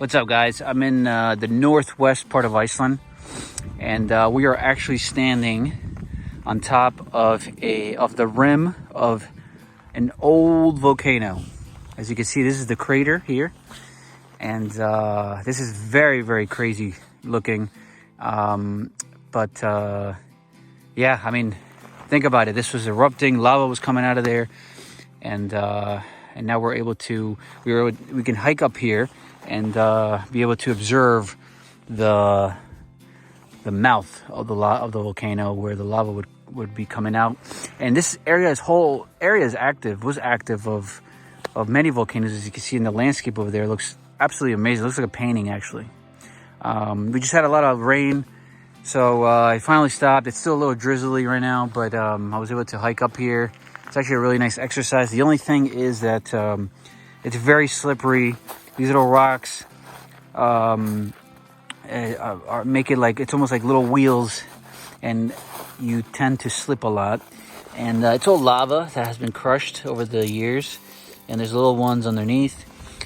What's up, guys? I'm in the northwest part of Iceland, and we are actually standing on top of the rim of an old volcano. As you can see, this is the crater here, and this is very, very crazy looking. Yeah, I mean, think about it. This was erupting, lava was coming out of there, and now we can hike up here and be able to observe the mouth of the volcano where the lava would be coming out. And this whole area was active of many volcanoes. As you can see in the landscape over there, it looks absolutely amazing. It looks like a painting, actually. We just had a lot of rain, so I finally stopped. It's still a little drizzly right now, but I was able to hike up here. It's actually a really nice exercise. The only thing is that it's very slippery. These little rocks make it like it's almost like little wheels, and you tend to slip a lot. And it's all lava that has been crushed over the years, and there's little ones underneath.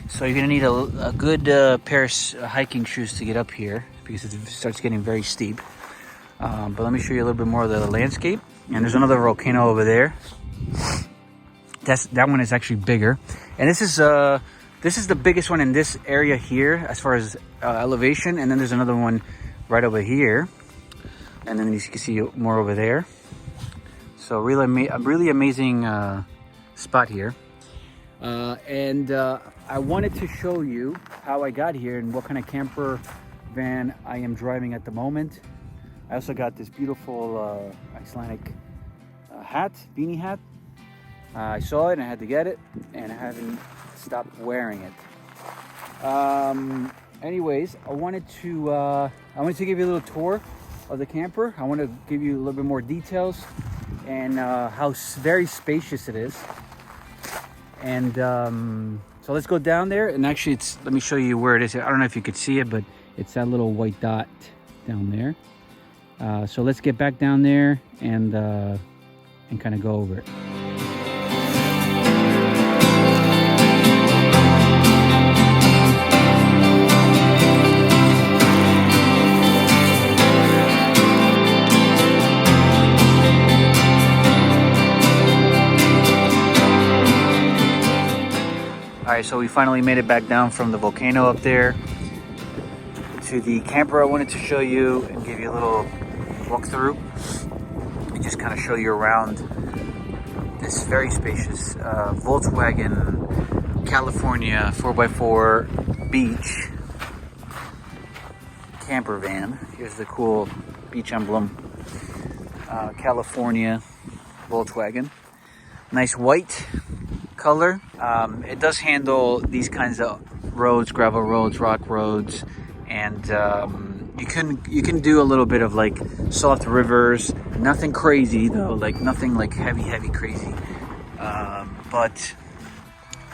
So you're gonna need a good pair of hiking shoes to get up here because it starts getting very steep. But let me show you a little bit more of the landscape. And there's another volcano over there. That one is actually bigger, and this is the biggest one in this area here as far as elevation. And then there's another one right over here, and then you can see more over there. So really amazing spot here. I wanted to show you how I got here and what kind of camper van I am driving at the moment. I also got this beautiful Icelandic beanie hat. I saw it and I had to get it, and I haven't stopped wearing it. Anyways, I wanted to give you a little tour of the camper. I want to give you a little bit more details and how very spacious it is. And so let's go down there. And actually, let me show you where it is. I don't know if you could see it, but it's that little white dot down there. So let's get back down there and kind of go over it. Alright, so we finally made it back down from the volcano up there to the camper I wanted to show you and give you a little walkthrough and just kind of show you around this very spacious Volkswagen California 4x4 beach camper van. Here's the cool beach emblem, California Volkswagen. Nice white color. It does handle these kinds of roads, gravel roads, rock roads, and you can do a little bit of like soft rivers. Nothing crazy though, like nothing like heavy crazy. But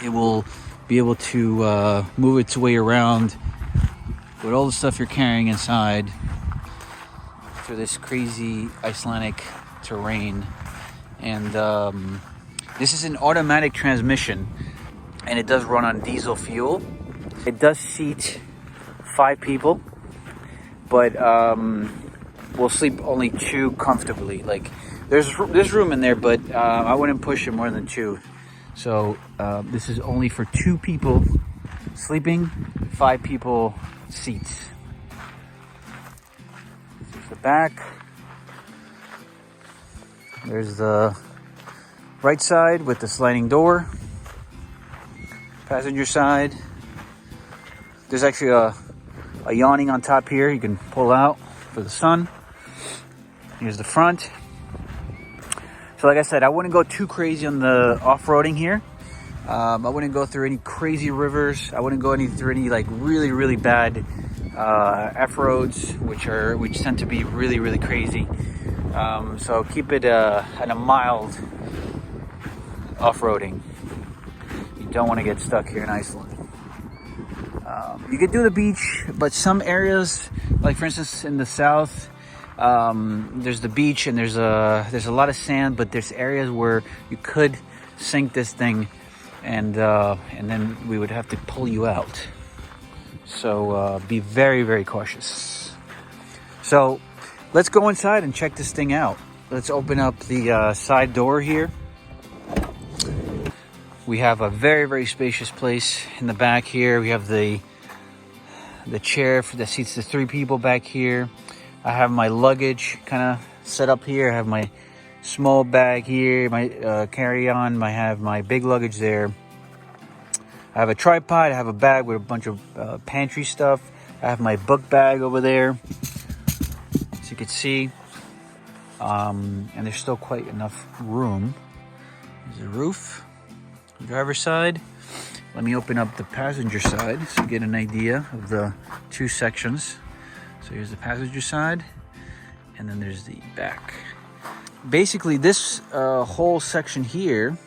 it will be able to move its way around with all the stuff you're carrying inside through this crazy Icelandic terrain. And this is an automatic transmission, and it does run on diesel fuel. It does seat 5 people, but we'll sleep only 2 comfortably. Like there's room in there, but I wouldn't push it more than 2. So this is only for 2 people sleeping, 5 people seats. This is the back. There's the right side with the sliding door. Passenger side. There's actually a awning on top here you can pull out for the sun. Here's the front. So like I said, I wouldn't go too crazy on the off-roading here. I wouldn't go through any crazy rivers. I wouldn't go through any like really bad F-roads, which tend to be really crazy. So keep it at a mild off-roading. You don't want to get stuck here in Iceland. You could do the beach, but some areas, like for instance in the south, there's the beach and there's a lot of sand, but there's areas where you could sink this thing, and then we would have to pull you out. So be very, very cautious. So let's go inside and check this thing out. Let's open up the side door here. We have a very, very spacious place in the back here. We have the chair that seats the 3 people back here. I have my luggage kind of set up here. I have my small bag here, my carry-on. I have my big luggage there. I have a tripod. I have a bag with a bunch of pantry stuff. I have my book bag over there, as you can see. And there's still quite enough room. There's the roof, the driver's side. Let me open up the passenger side so you get an idea of the 2 sections. So here's the passenger side, and then there's the back. Basically, this whole section here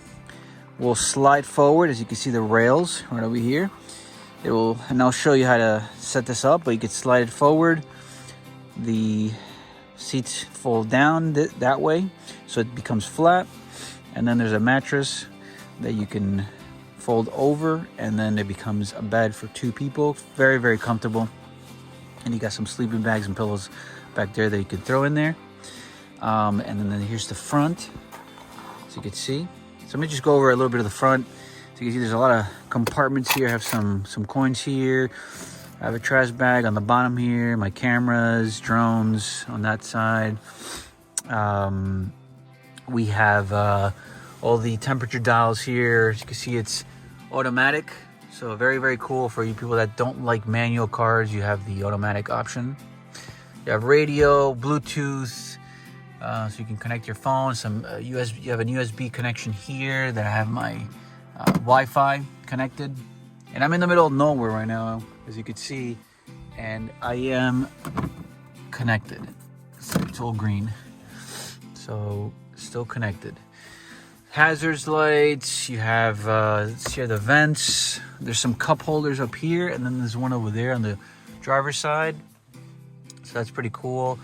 will slide forward. As you can see, the rails right over here. It will, and I'll show you how to set this up, but you can slide it forward. The seats fold down that way, so it becomes flat. And then there's a mattress that you can fold over, and then it becomes a bed for 2 people. Very, very comfortable. And you got some sleeping bags and pillows back there that you can throw in there. And then here's the front, so you can see. So let me just go over a little bit of the front. So you can see there's a lot of compartments here. I have some coins here. I have a trash bag on the bottom here. My cameras, drones on that side. We have all the temperature dials here. As you can see, it's automatic. So very, very cool for you people that don't like manual cars. You have the automatic option. You have radio, Bluetooth. So you can connect your phone. Some USB. You have a USB connection here that I have my Wi-Fi connected, and I'm in the middle of nowhere right now, as you can see, and I am connected. It's all green, so still connected. Hazards lights. You have here the vents. There's some cup holders up here, and then there's one over there on the driver's side. So that's pretty cool.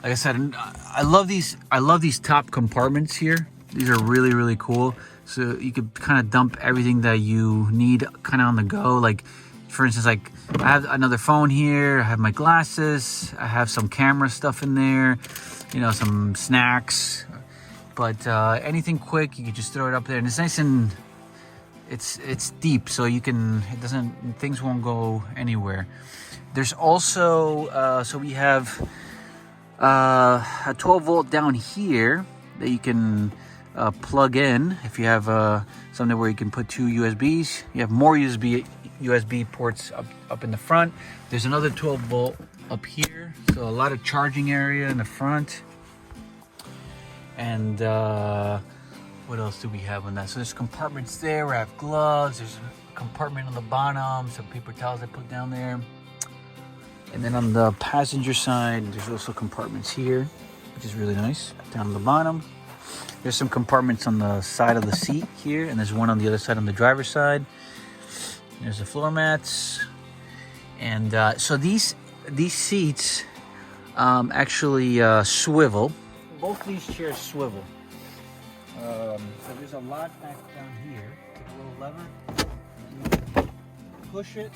Like I said, I love these top compartments here. These are really, really cool. So you could kind of dump everything that you need kind of on the go. Like, for instance, like I have another phone here. I have my glasses. I have some camera stuff in there. You know, some snacks. But anything quick, you can just throw it up there. And it's nice and it's deep, so you can, things won't go anywhere. There's also, so we have a 12 volt down here that you can plug in if you have something where you can put 2 USBs. You have more USB ports up in the front. There's another 12 volt up here, so a lot of charging area in the front. And what else do we have on that? So there's compartments there where I have gloves. There's a compartment on the bottom, some paper towels I put down there. And then on the passenger side, there's also compartments here, which is really nice. Down on the bottom, there's some compartments on the side of the seat here, and there's one on the other side on the driver's side. There's the floor mats. And so these seats actually swivel. Both these chairs swivel. So there's a lot back down here. Take a little lever, and you push it,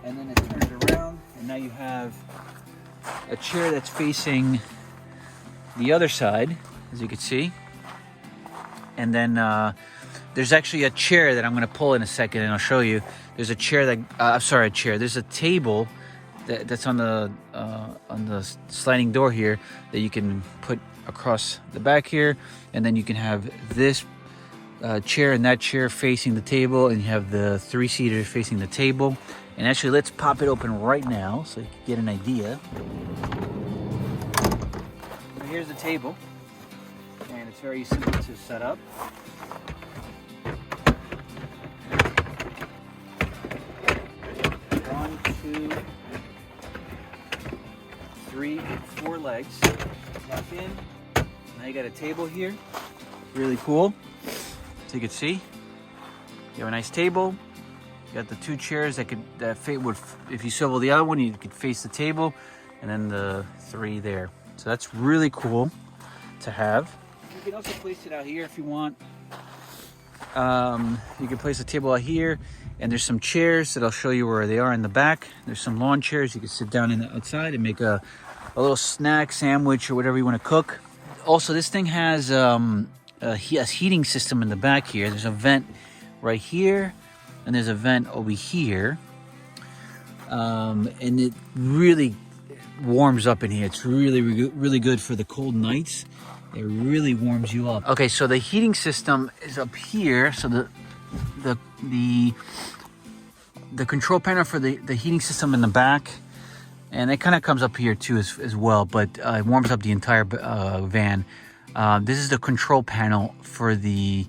and then it turns around, and now you have a chair that's facing the other side, as you can see. And then there's actually a chair that I'm going to pull in a second, and I'll show you. There's a chair that There's a table that's on the sliding door here that you can put across the back here, and then you can have this chair and that chair facing the table, and you have the 3-seater facing the table. And actually, let's pop it open right now so you can get an idea. So here's the table, and it's very simple to set up. 1, 2, 3, 4 legs. Lock in. Now you got a table here. Really cool. So you can see, you have a nice table. You got the 2 chairs that would, if you swivel the other one, you could face the table, and then the 3 there. So that's really cool to have. You can also place it out here if you want. You can place a table out here, And there's some chairs that I'll show you where they are in the back. There's some lawn chairs. You can sit down in the outside and make a little snack, sandwich, or whatever you want to cook. Also, this thing has a heating system in the back here. There's a vent right here, and there's a vent over here. And it really warms up in here. It's really good for the cold nights. It really warms you up. Okay, so the heating system is up here. So the control panel for the heating system in the back, and it kind of comes up here too as well, but it warms up the entire van. This is the control panel for the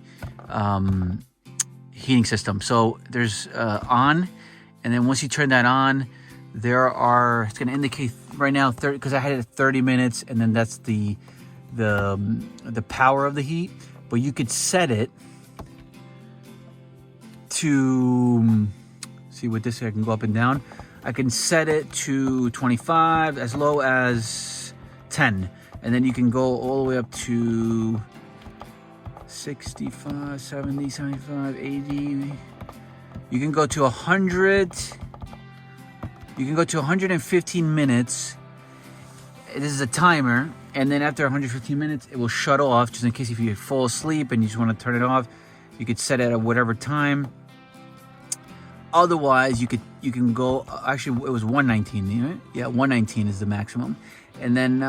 heating system. So there's on, and then once you turn that on, it's going to indicate right now 30, because I had it at 30 minutes, and then that's the power of the heat. But you could set it to see with this. I can go up and down. I can set it to 25, as low as 10, and then you can go all the way up to 65, 70, 75, 80. You can go to 100. You can go to 115 minutes. This is a timer, and then after 115 minutes, it will shut off, just in case if you fall asleep and you just want to turn it off. You could set it at whatever time. Otherwise, you can go. Actually, it was 119. Right? Yeah, 119 is the maximum, and then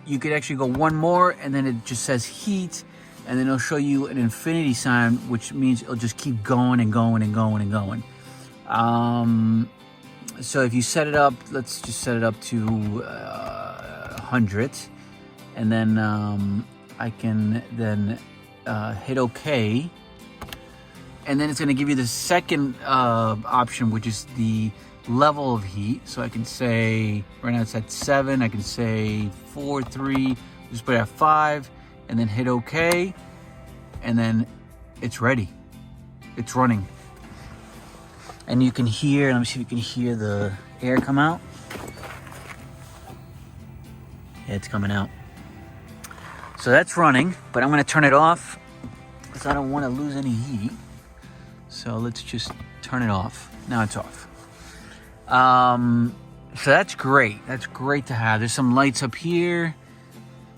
you could actually go one more, and then it just says heat, and then it'll show you an infinity sign, which means it'll just keep going and going and going and going. So if you set it up, let's just set it up to 100, and then I can then hit OK, and then it's going to give you the second option, which is the level of heat. So I can say right now it's at 7. I can say 4, 3, just put it at 5, and then hit OK, and then it's ready. It's running. And you can hear, let me see if you can hear the air come out. Yeah, it's coming out. So that's running, but I'm going to turn it off because I don't want to lose any heat. So let's just turn it off. Now it's off. So that's great. That's great to have. There's some lights up here.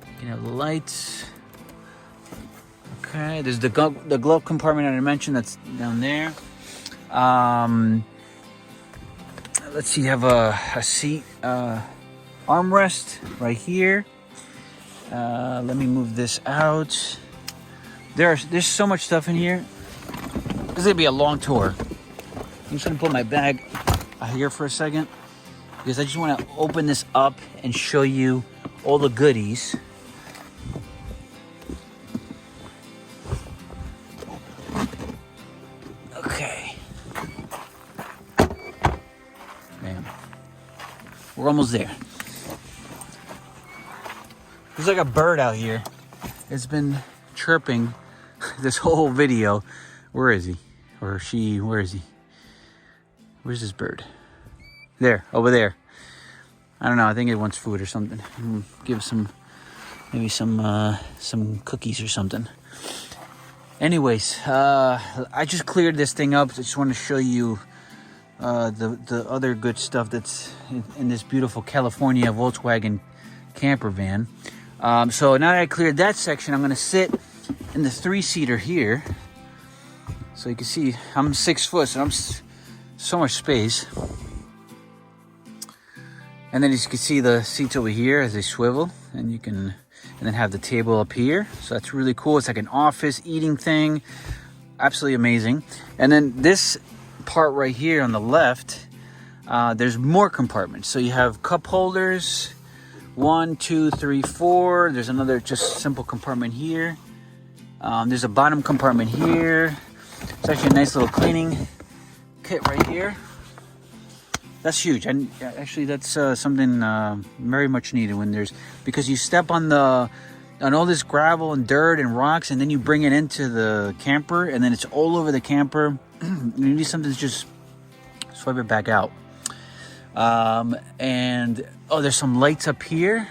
You can have the lights. Okay, there's the glove compartment that I mentioned that's down there. Let's see, you have a seat armrest right here. Let me move this out. There's so much stuff in here. This is gonna be a long tour. I'm just gonna put my bag here for a second because I just want to open this up and show you all the goodies. Okay. Bam. We're almost there. There's like a bird out here. It's been chirping this whole video. Where is he? Or she? Where is he? Where's this bird? There, over there. I don't know. I think it wants food or something. Give some, maybe some cookies or something. Anyways, I just cleared this thing up. I just want to show you the other good stuff that's in this beautiful California Volkswagen camper van. So now that I cleared that section, I'm going to sit in the 3-seater here. So you can see I'm 6 foot, so I'm so much space. And then as you can see the seats over here as they swivel, and you can, and then have the table up here. So that's really cool. It's like an office eating thing. Absolutely amazing. And then this part right here on the left, there's more compartments. So you have cup holders, 1, 2, 3, 4. There's another just simple compartment here. There's a bottom compartment here. It's actually a nice little cleaning kit right here. That's huge, and actually that's something very much needed when because you step on all this gravel and dirt and rocks, and then you bring it into the camper, and then it's all over the camper. You need something to just swipe it back out. And there's some lights up here.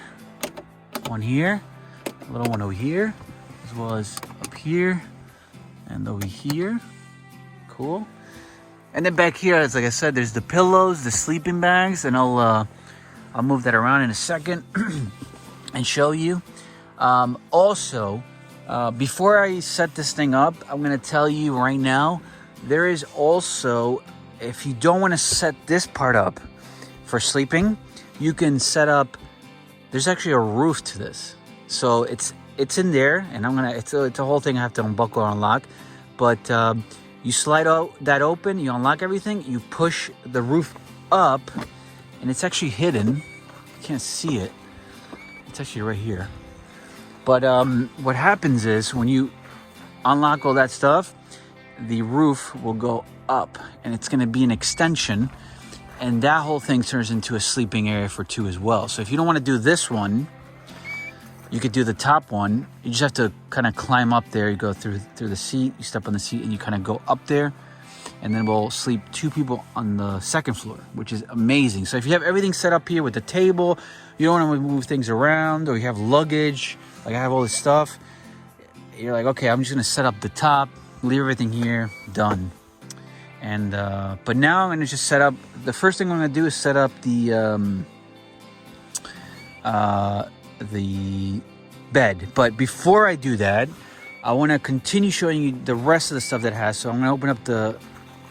One here, a little one over here, as well as up here and over here. Cool. And then back here, as like I said, there's the pillows, the sleeping bags, and I'll move that around in a second and show you. Also, before I set this thing up, I'm gonna tell you right now, there is also, if you don't want to set this part up for sleeping, you can set up, there's actually a roof to this. So it's in there, and it's a whole thing I have to unbuckle or unlock. But you slide out that open, you unlock everything, you push the roof up, and it's actually hidden. You can't see it. It's actually right here. But what happens is when you unlock all that stuff, the roof will go up, and it's going to be an extension, and that whole thing turns into a sleeping area for two as well. So if you don't want to do this one, you could do the top one. You just have to kind of climb up there. You go through the seat, you step on the seat, and you kind of go up there, and then we'll sleep two people on the second floor, which is amazing. So if you have everything set up here with the table, you don't want to move things around, or you have luggage, like I have all this stuff, you're like, okay, I'm just gonna set up the top, leave everything here, done. And but now I'm gonna just set up, the first thing I'm gonna do is set up the bed. But before I do that, I want to continue showing you the rest of the stuff that it has. So I'm going to open up the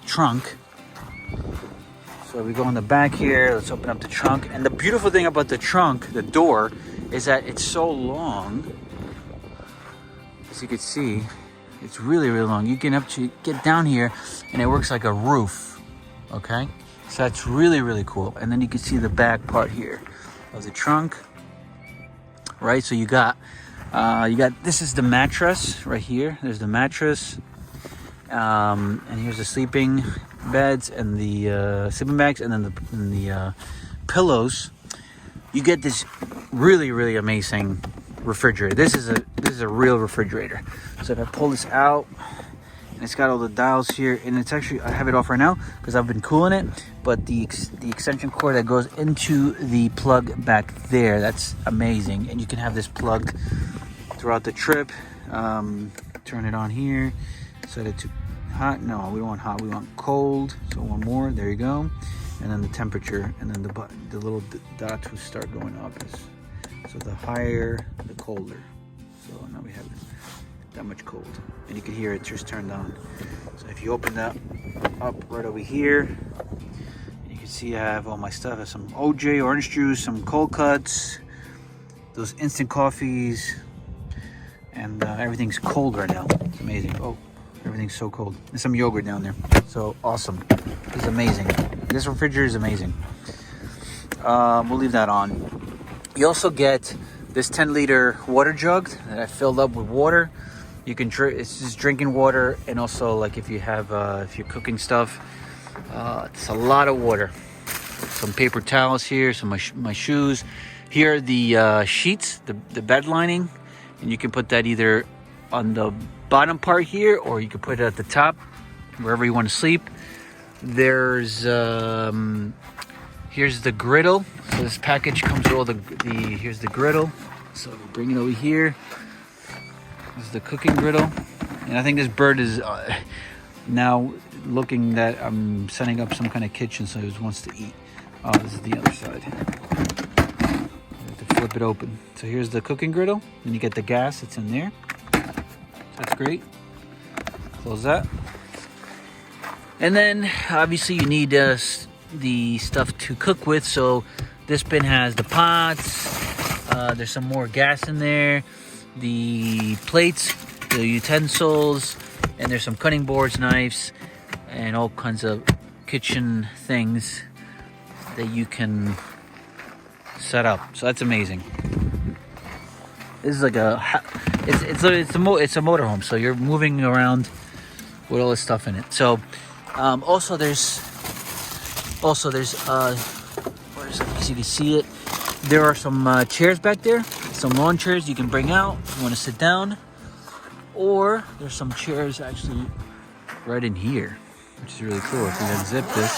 trunk. So we go in the back here. Let's open up the trunk. And the beautiful thing about the trunk, the door, is that it's so long. As you can see, it's really, really long. You can actually get down here, and it works like a roof. Okay? So that's really, really cool. And then you can see the back part here of the trunk. Right, so you got this is the mattress right here. There's the mattress, and here's the sleeping beds and the sleeping bags, and then the pillows. You get this really, really amazing refrigerator. This is a real refrigerator. So if I pull this out, and it's got all the dials here, and it's actually, I have it off right now because I've been cooling it, but the extension cord that goes into the plug back there, that's amazing. And you can have this plugged throughout the trip. Turn it on here, set it to hot. No, we don't want hot, we want cold. So one more, there you go. And then the temperature, and then the little dots will start going up. So the higher, the colder. So now we have that much cold, and you can hear it just turned on. So if you open that up right over here, you can see I have all my stuff. I have some OJ, orange juice, some cold cuts, those instant coffees, and everything's cold right now. It's amazing. Oh, everything's so cold. There's some yogurt down there. So awesome. This is amazing. This refrigerator is amazing. We'll leave that on. You also get this 10-liter water jug that I filled up with water. You can it's just drinking water, and also like if you have if you're cooking stuff, it's a lot of water. Some paper towels here, some my shoes. Here are the sheets, the bed lining, and you can put that either on the bottom part here, or you can put it at the top, wherever you want to sleep. There's here's the griddle. So this package comes with all the here's the griddle. So bring it over here. This is the cooking griddle, and I think this bird is now looking that I'm setting up some kind of kitchen, so he wants to eat. Oh, this is the other side. I have to flip it open. So here's the cooking griddle, and you get the gas. It's in there. That's great. Close that. And then obviously you need the stuff to cook with. So this bin has the pots. There's some more gas in there. The plates, the utensils, and there's some cutting boards, knives, and all kinds of kitchen things that you can set up. So that's amazing. This is like it's a motorhome, so you're moving around with all this stuff in it. So also there's as you can see it, there are some chairs back there, some lawn chairs you can bring out if you want to sit down, or there's some chairs actually right in here, which is really cool. If you unzip this,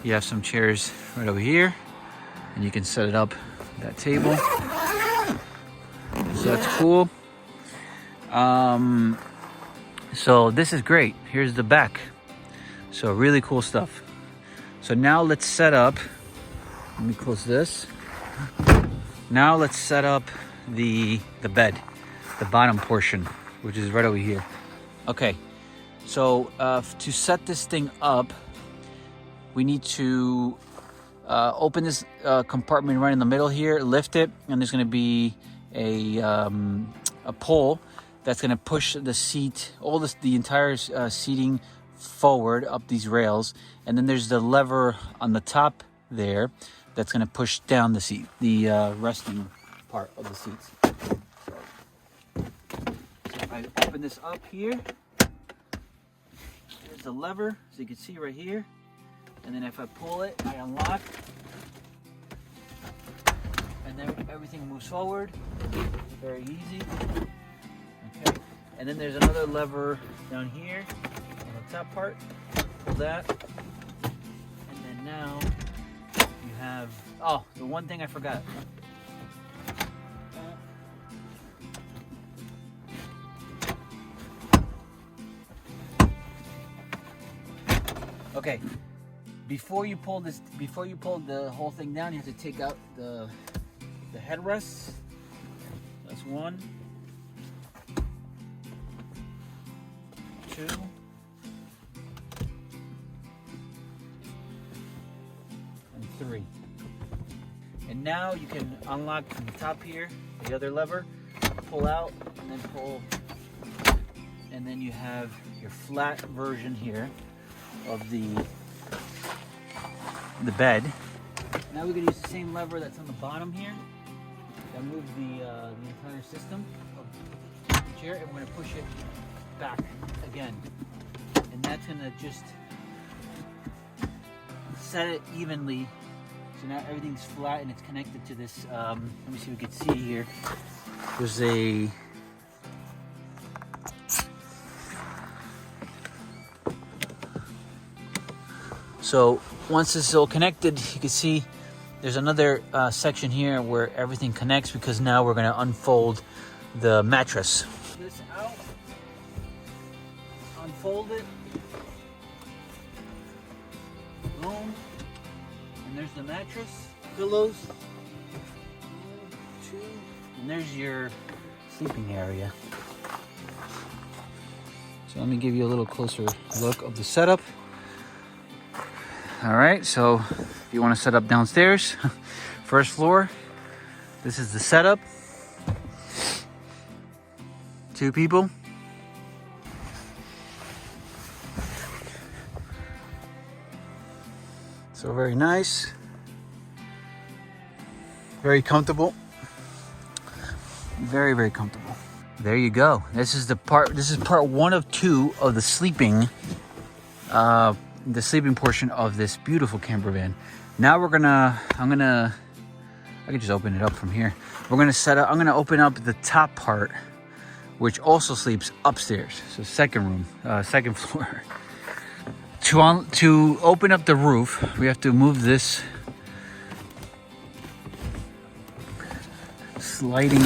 you have some chairs right over here, and you can set it up that table. So that's cool. So this is great. Here's the back. So really cool stuff. So now let's set up, let me close this. Now let's set up the bed, the bottom portion, which is right over here. Okay, so to set this thing up, we need to open this compartment right in the middle here, lift it, and there's gonna be a pole that's gonna push the seat, the entire seating forward up these rails, and then there's the lever on the top there that's going to push down the seat, the resting part of the seats. So if I open this up here, there's the lever, so you can see right here, and then if I pull it, I unlock, and then everything moves forward. Very easy. Okay, and then there's another lever down here on the top part. Pull that, and then now you have, oh, the one thing I forgot. Okay, before you pull the whole thing down, you have to take out the headrests. That's 1, 2, and 3. And now you can unlock from the top here, the other lever, pull out, and then pull, and then you have your flat version here of the bed. Now we're going to use the same lever that's on the bottom here that moves the entire system of the chair, and we're going to push it back again, and that's going to just set it evenly. So now everything's flat and it's connected to this. Let me see if we can see here. There's a so once this is all connected, you can see there's another section here where everything connects, because now we're going to unfold the mattress. This out, unfold it, boom, and there's the mattress, pillows, 1, 2, and there's your sleeping area. So let me give you a little closer look of the setup. All right, so if you want to set up downstairs, first floor, this is the setup. 2 people. So very nice, very comfortable, very, very comfortable. There you go. This is part 1 of 2 of the sleeping portion of this beautiful camper van. Now I can just open it up from here. I'm gonna open up the top part, which also sleeps upstairs. So second room, second floor. To open up the roof, we have to move this sliding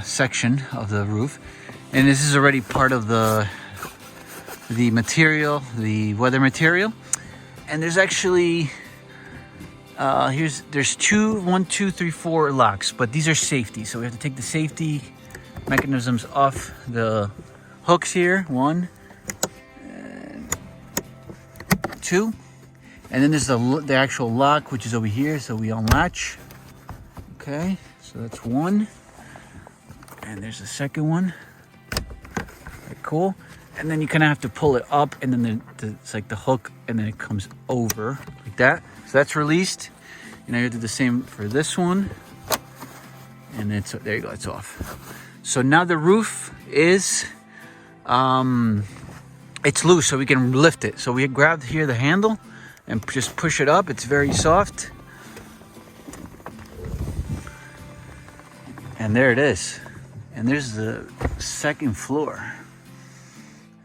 section of the roof, and this is already part of the material, the weather material. And there's actually there's 1, 2, 3, 4 locks, but these are safety, so we have to take the safety mechanisms off the hooks here. 1 and 2, and then there's the actual lock, which is over here, so we unlatch. Okay, so that's 1, and there's the second one. Very cool. And then you kind of have to pull it up, and then it's like the hook, and then it comes over like that. So that's released. And I do the same for this one. And there you go, it's off. So now the roof is, it's loose, so we can lift it. So we grabbed here the handle and just push it up. It's very soft. And there it is. And there's the second floor,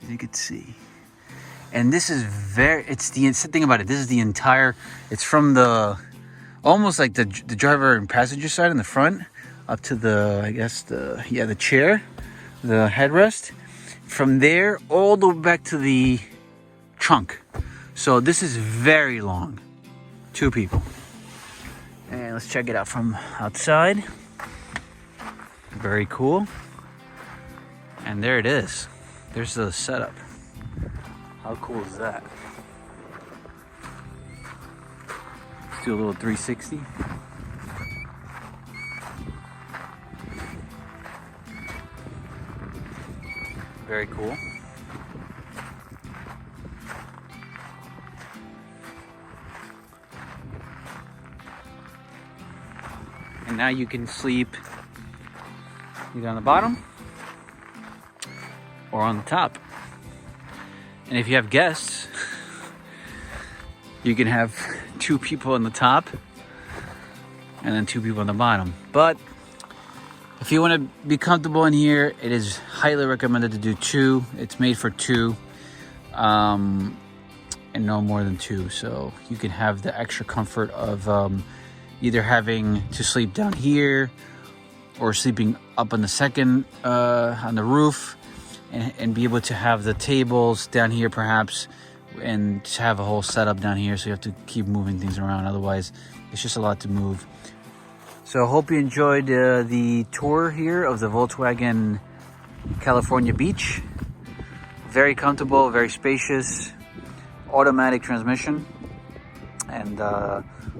as you can see. And this is it's the thing about it, this is the entire, it's from the, almost like the driver and passenger side in the front, up to the, I guess the chair, the headrest. from there all the way back to the trunk. So this is very long. 2 people. And let's check it out from outside. Very cool. And there it is. There's the setup. How cool is that? Let's do a little 360. Very cool. And now you can sleep either on the bottom or on the top. And if you have guests, you can have 2 people on the top and then 2 people on the bottom. But if you want to be comfortable in here, it is highly recommended to do 2. It's made for 2 and no more than 2. So you can have the extra comfort of either having to sleep down here or sleeping up on the second, on the roof, and be able to have the tables down here perhaps, and to have a whole setup down here, so you have to keep moving things around. Otherwise, it's just a lot to move. So I hope you enjoyed the tour here of the Volkswagen California Beach. Very comfortable, very spacious, automatic transmission. And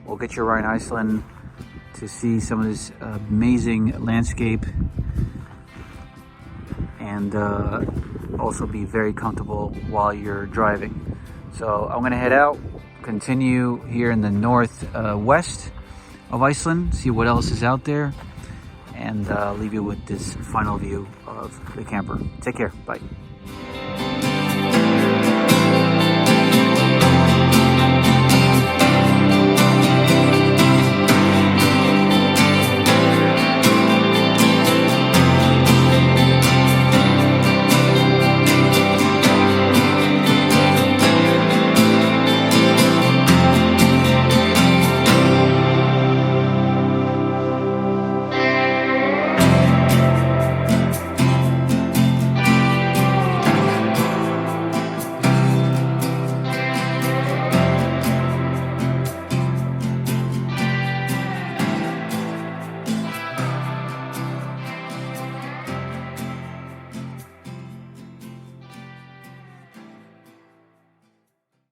we'll get you around Iceland to see some of this amazing landscape, and also be very comfortable while you're driving. So I'm gonna head out, continue here in the northwest of Iceland, see what else is out there, and leave you with this final view of the camper. Take care, bye.